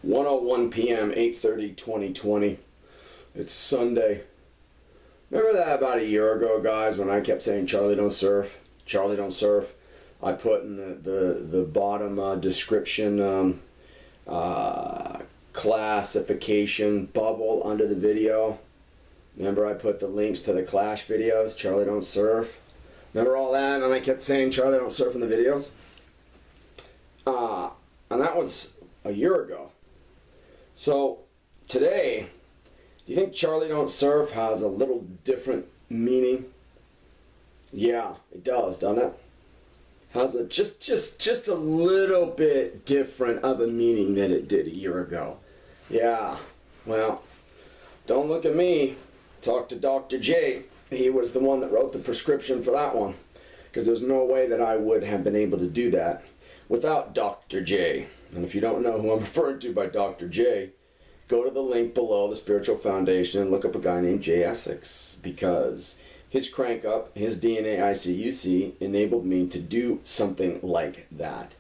1:01 p.m., 8/30/2020. It's Sunday. Remember that about a year ago, guys, when I kept saying Charlie don't surf? Charlie don't surf. I put in the bottom description classification bubble under the video. Remember I put the links to the Clash videos, Charlie don't surf. Remember all that? And I kept saying Charlie don't surf in the videos. And that was a year ago. So today, do you think Charlie don't surf has a little different meaning? Yeah, it does, doesn't it? Has a just a little bit different of a meaning than it did a year ago. Yeah, well, don't look at me. Talk to Dr. J. He was the one that wrote the prescription for that one, because there's no way that I would have been able to do that without Dr. J. And if you don't know who I'm referring to by Dr. J, go to the link below, the Spiritual Foundation, and look up a guy named Jay Essex, because his crank up, his DNA ICUC enabled me to do something like that.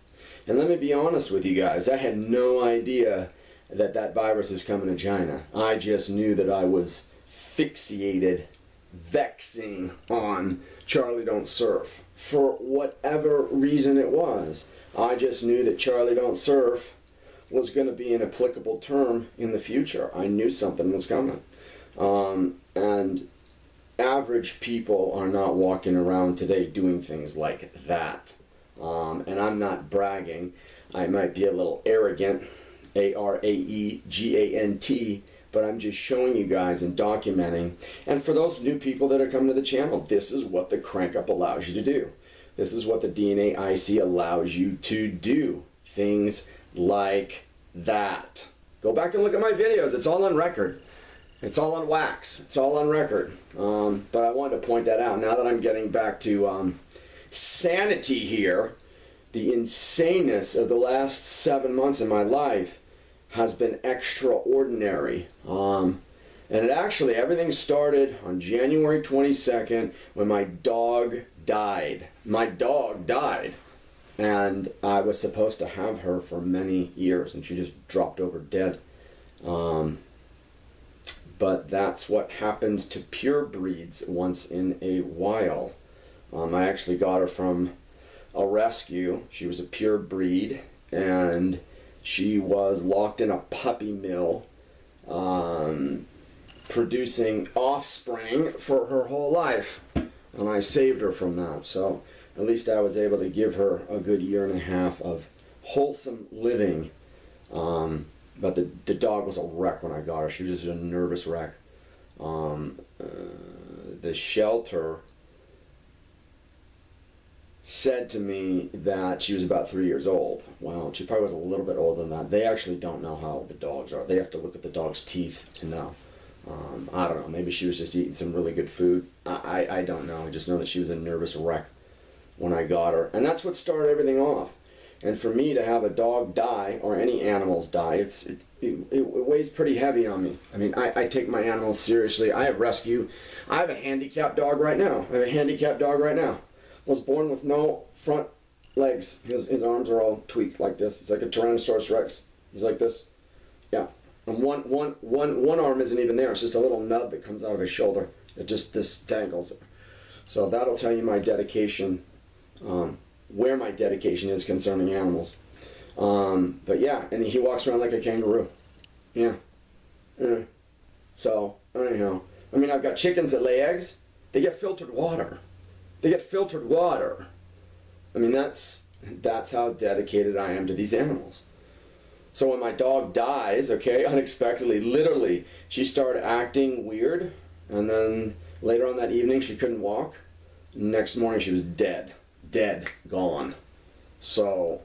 And let me be honest with you guys, I had no idea that that virus was coming to China. I just knew that I was fixated, vexing on Charlie don't surf. For whatever reason it was, I just knew that Charlie don't surf was going to be an applicable term in the future. I knew something was coming. And average people are not walking around today doing things like that. And I'm not bragging. I might be a little arrogant, A-R-A-E-G-A-N-T, but I'm just showing you guys and documenting. And for those new people that are coming to the channel, this is what the crank up allows you to do. This is what the DNA IC allows you to do. Things like that. Go back and look at my videos. It's all on record. It's all on wax. It's all on record. But I wanted to point that out. Now that I'm getting back to sanity here, the insaneness of the last 7 months of my life has been extraordinary. And it actually, everything started on January 22nd when my dog died. My dog died. And I was supposed to have her for many years, and she just dropped over dead. But that's what happens to pure breeds once in a while. I actually got her from a rescue. She was a pure breed, and she was locked in a puppy mill, producing offspring for her whole life. And I saved her from that. So at least I was able to give her a good 1.5 years of wholesome living. But the dog was a wreck when I got her. She was just a nervous wreck. The shelter said to me that she was about 3 years old. Well, she probably was a little bit older than that. They actually don't know how old the dogs are. They have to look at the dog's teeth to know. I don't know. Maybe she was just eating some really good food. I don't know. I just know that she was a nervous wreck when I got her. And that's what started everything off. And for me to have a dog die, or any animals die, it weighs pretty heavy on me. I mean, I take my animals seriously. I have rescue. I have a handicapped dog right now. Was born with no front legs. His arms are all tweaked like this. He's like a Tyrannosaurus Rex. He's like this. Yeah. And one arm isn't even there. It's just a little nub that comes out of his shoulder. It just this dangles. So that'll tell you my dedication, where my dedication is concerning animals. But yeah, and he walks around like a kangaroo. Yeah. So anyhow, I mean, I've got chickens that lay eggs. They get filtered water. I mean, that's how dedicated I am to these animals. So when my dog dies, okay, unexpectedly, literally, she started acting weird, and then later on that evening she couldn't walk. Next morning she was dead, gone. So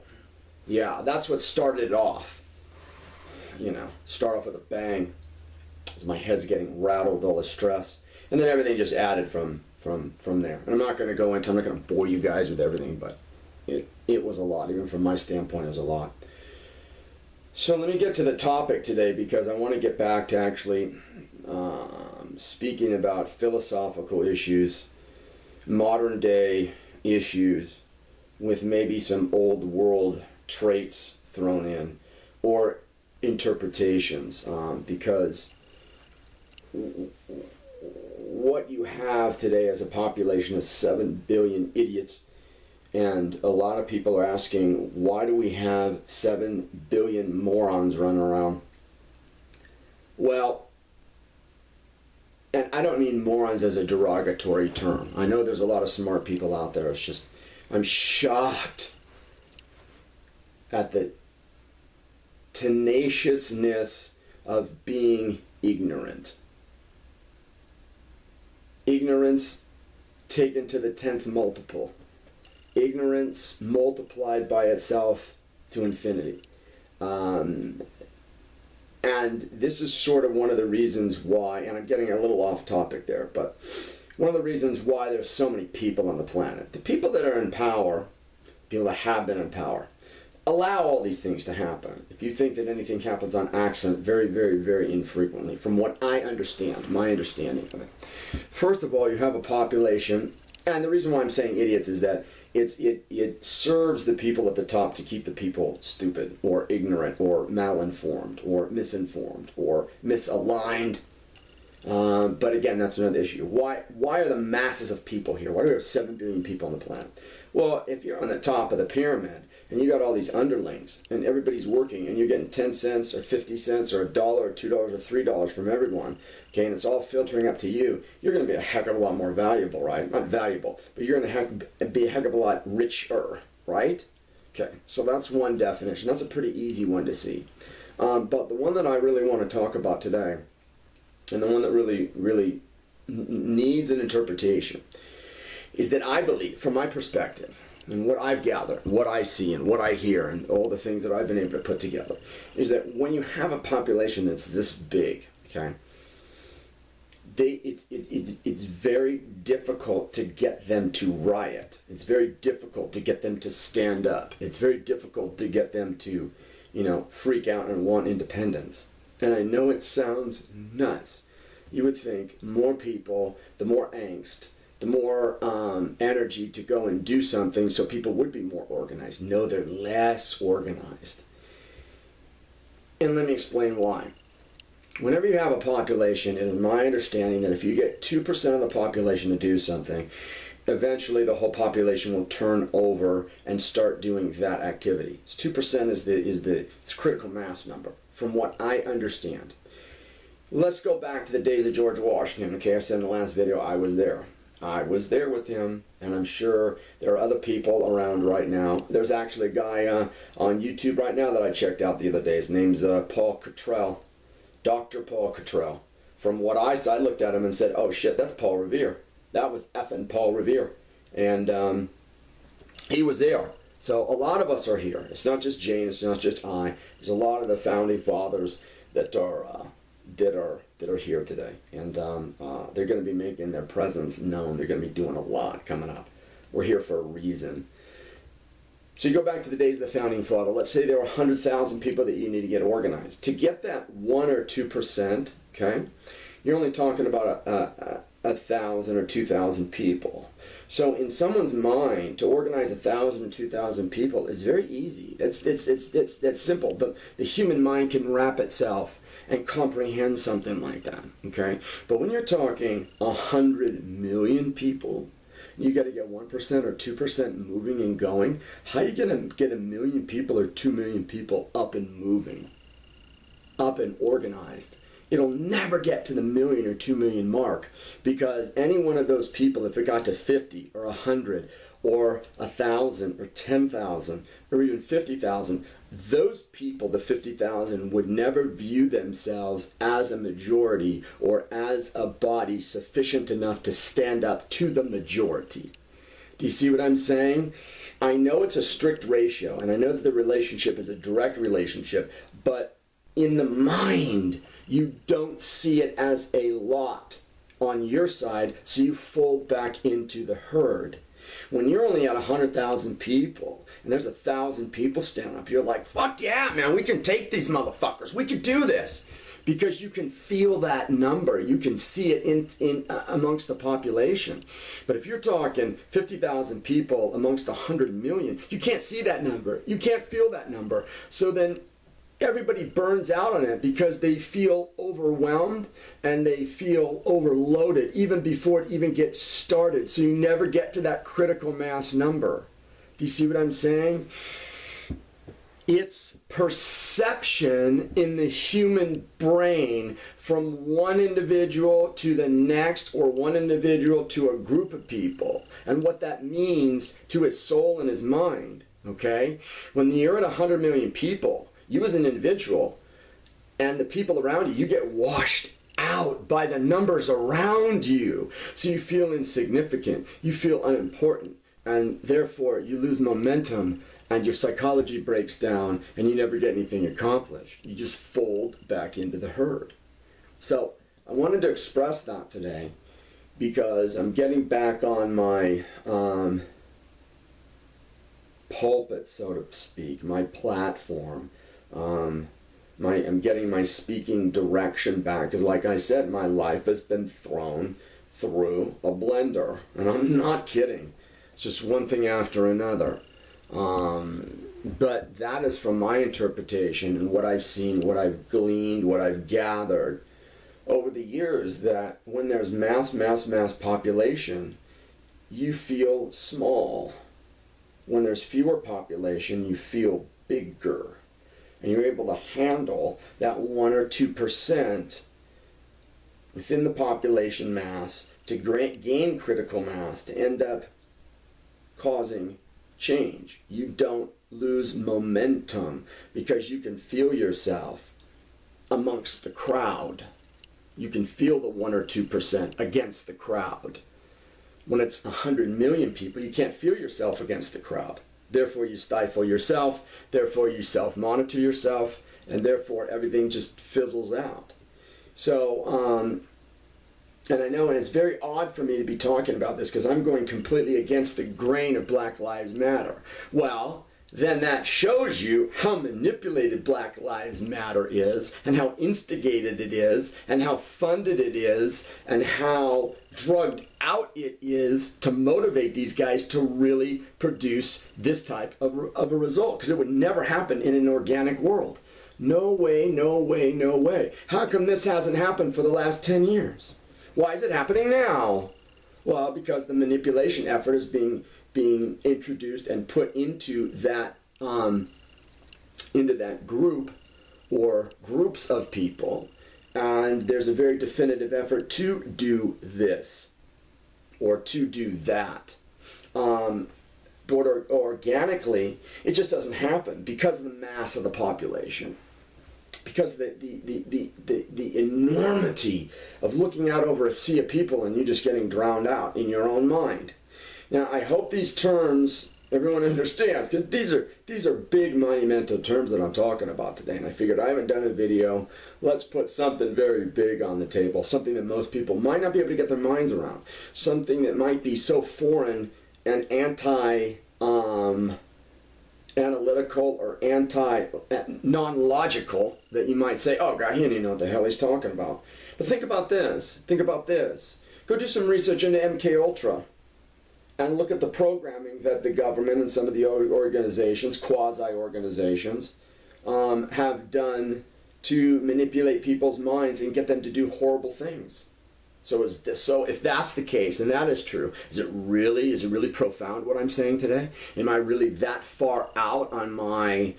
yeah, that's what started it off. You know, start off with a bang, as my head's getting rattled with all the stress, and then everything just added from there. And I'm not going to go into, I'm not going to bore you guys with everything, but it was a lot. Even from my standpoint, it was a lot. So let me get to the topic today, because I want to get back to actually speaking about philosophical issues, modern day issues, with maybe some old world traits thrown in, or interpretations, because what you have today as a population is 7 billion idiots, and a lot of people are asking, why do we have 7 billion morons running around? Well, and I don't mean morons as a derogatory term. I know there's a lot of smart people out there. It's just, I'm shocked at the tenaciousness of being ignorant. Ignorance taken to the 10th multiple. Ignorance multiplied by itself to infinity. And this is sort of one of the reasons why, and I'm getting a little off topic there, but one of the reasons why there's so many people on the planet. The people that are in power, people that have been in power, allow all these things to happen. If you think that anything happens on accident, very, very, very infrequently, from what I understand, my understanding of it. First of all, you have a population, and the reason why I'm saying idiots is that it serves the people at the top to keep the people stupid or ignorant or malinformed or misinformed or misaligned. But again, that's another issue. Why are the masses of people here? Why do we have 7 billion people on the planet? Well, if you're on the top of the pyramid and you got all these underlings and everybody's working and you're getting 10 cents or 50 cents or $1 or $2 or $3 from everyone, okay, and it's all filtering up to you, you're going to be a heck of a lot more valuable, right? Not valuable, but you're going to be a heck of a lot richer, right? Okay, so that's one definition. That's a pretty easy one to see. But the one that I really want to talk about today, and the one that really needs an interpretation, is that I believe, from my perspective, and what I've gathered, what I see, and what I hear, and all the things that I've been able to put together, is that when you have a population that's this big, okay, it's very difficult to get them to riot. It's very difficult to get them to stand up. It's very difficult to get them to, freak out and want independence. And I know it sounds nuts. You would think more people, the more angst, the more energy to go and do something so people would be more organized. No, they're less organized. And let me explain why. Whenever you have a population, and in my understanding that if you get 2% of the population to do something, eventually the whole population will turn over and start doing that activity. 2% is the critical mass number, from what I understand. Let's go back to the days of George Washington. Okay, I said in the last video I was there. I was there with him, and I'm sure there are other people around right now. There's actually a guy on YouTube right now that I checked out the other day. His name's Paul Cottrell, Dr. Paul Cottrell. From what I saw, I looked at him and said, oh shit, that's Paul Revere. That was effing Paul Revere. And he was there. So a lot of us are here. It's not just Jane, it's not just I. There's a lot of the founding fathers that are here today, and they're going to be making their presence known. They're going to be doing a lot coming up. We're here for a reason. So you go back to the days of the founding father. Let's say there were 100,000 people that you need to get organized. To get that 1 or 2%, okay, you're only talking about 1,000 or 2,000 people. So in someone's mind, to organize 1,000 or 2,000 people is very easy. That's simple. The human mind can wrap itself and comprehend something like that, okay? But when you're talking 100 million people, you got to get 1% or 2% moving and going. How are you going to get 1 million people or 2 million people up and moving, up and organized? It'll never get to the 1 million or 2 million mark, because any one of those people, if it got to 50 or 100 or 1,000 or 10,000 or even 50,000, those people, the 50,000, would never view themselves as a majority or as a body sufficient enough to stand up to the majority. Do you see what I'm saying? I know it's a strict ratio, and I know that the relationship is a direct relationship, but in the mind, you don't see it as a lot on your side, so you fold back into the herd. When you're only at 100,000 people, and there's 1,000 people standing up, you're like, fuck yeah, man, we can take these motherfuckers. We can do this. Because you can feel that number. You can see it in amongst the population. But if you're talking 50,000 people amongst 100 million, you can't see that number. You can't feel that number. So then everybody burns out on it because they feel overwhelmed and they feel overloaded even before it even gets started. So you never get to that critical mass number. Do you see what I'm saying? It's perception in the human brain from one individual to the next, or one individual to a group of people, and what that means to his soul and his mind. Okay? When you're at 100 million people, you as an individual and the people around you, you get washed out by the numbers around you. So you feel insignificant, you feel unimportant, and therefore you lose momentum and your psychology breaks down and you never get anything accomplished. You just fold back into the herd. So I wanted to express that today because I'm getting back on my pulpit, so to speak, my platform. I'm getting my speaking direction back because, like I said, my life has been thrown through a blender, and I'm not kidding. It's just one thing after another. But that is from my interpretation and what I've seen, what I've gleaned, what I've gathered over the years, that when there's mass population, you feel small. When there's fewer population, you feel bigger. And you're able to handle that 1 or 2% within the population mass to gain critical mass, to end up causing change. You don't lose momentum because you can feel yourself amongst the crowd. You can feel the 1 or 2% against the crowd. When it's 100 million people, you can't feel yourself against the crowd. Therefore, you stifle yourself. Therefore, you self-monitor yourself. And therefore, everything just fizzles out. So, and I know, and it's very odd for me to be talking about this because I'm going completely against the grain of Black Lives Matter. Well, then that shows you how manipulated Black Lives Matter is, and how instigated it is, and how funded it is, and how drugged out it is to motivate these guys to really produce this type of a result, because it would never happen in an organic world. No way, no way, no way. How come this hasn't happened for the last 10 years? Why is it happening now? Well, because the manipulation effort is being introduced and put into that group or groups of people, and there's a very definitive effort to do this or to do that. But organically, it just doesn't happen because of the mass of the population. Because the enormity of looking out over a sea of people and you just getting drowned out in your own mind. Now, I hope these terms everyone understands, because these are big monumental terms that I'm talking about today, and I figured I haven't done a video. Let's put something very big on the table, something that most people might not be able to get their minds around, something that might be so foreign and analytical or non-logical that you might say, oh God, he didn't know what the hell he's talking about. But think about this. Think about this. Go do some research into MK Ultra and look at the programming that the government and some of the organizations, quasi-organizations, have done to manipulate people's minds and get them to do horrible things. So if that's the case, and that is true, is it really profound what I'm saying today? Am I really that far out on my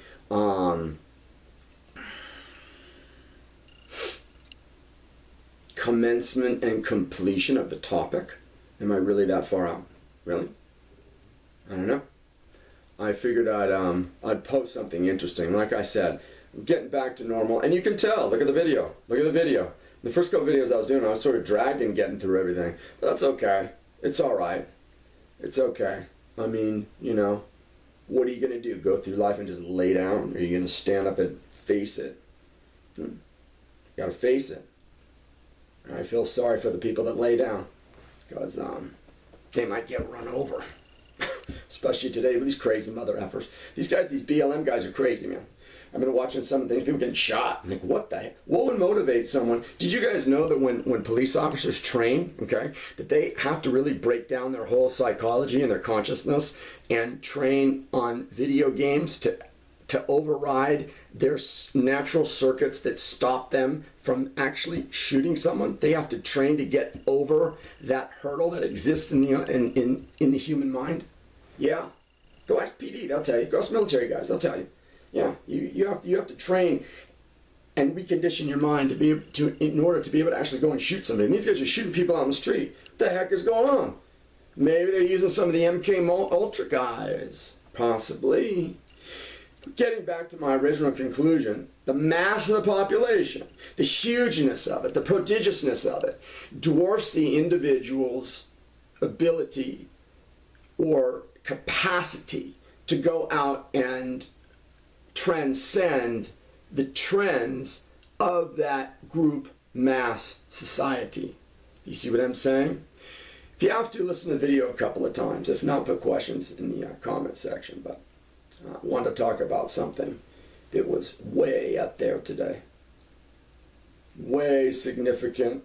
commencement and completion of the topic? Am I really that far out? Really? I don't know. I figured I'd post something interesting. Like I said, I'm getting back to normal, and you can tell. Look at the video. Look at the video. The first couple videos I was doing, I was sort of dragged in getting through everything. But that's okay. It's all right. It's okay. I mean, you know, what are you going to do? Go through life and just lay down? Or are you going to stand up and face it? You got to face it. And I feel sorry for the people that lay down, because they might get run over. Especially today with these crazy mother effers. These guys, these BLM guys are crazy, man. I've been watching some things, people getting shot. I'm like, what the heck? What would motivate someone? Did you guys know that when police officers train, okay, that they have to really break down their whole psychology and their consciousness and train on video games to override their natural circuits that stop them from actually shooting someone. They have to train to get over that hurdle that exists in the human mind. Yeah, go ask PD, they'll tell you. Go ask military guys, they'll tell you. Yeah, you have to train and recondition your mind to be able to, in order to be able to actually go and shoot somebody. And these guys are shooting people on the street. What the heck is going on? Maybe they're using some of the MK Ultra guys, possibly. Getting back to my original conclusion, the mass of the population, the hugeness of it, the prodigiousness of it, dwarfs the individual's ability or capacity to go out and transcend the trends of that group mass society. Do you see what I'm saying? If you have to, listen to the video a couple of times. If not, put questions in the comment section. But I wanted to talk about something that was way up there today. Way significant,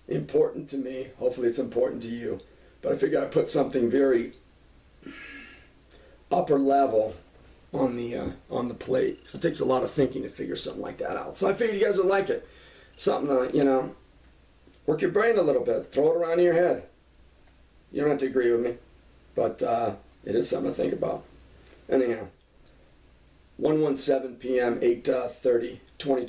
important to me. Hopefully it's important to you. But I figured I'd put something very upper level on the plate, because it takes a lot of thinking to figure something like that out. So I figured you guys would like it. Something, you know, work your brain a little bit. Throw it around in your head. You don't have to agree with me, but it is something to think about. Anyhow, 1:17 p.m., 8:30, 2020.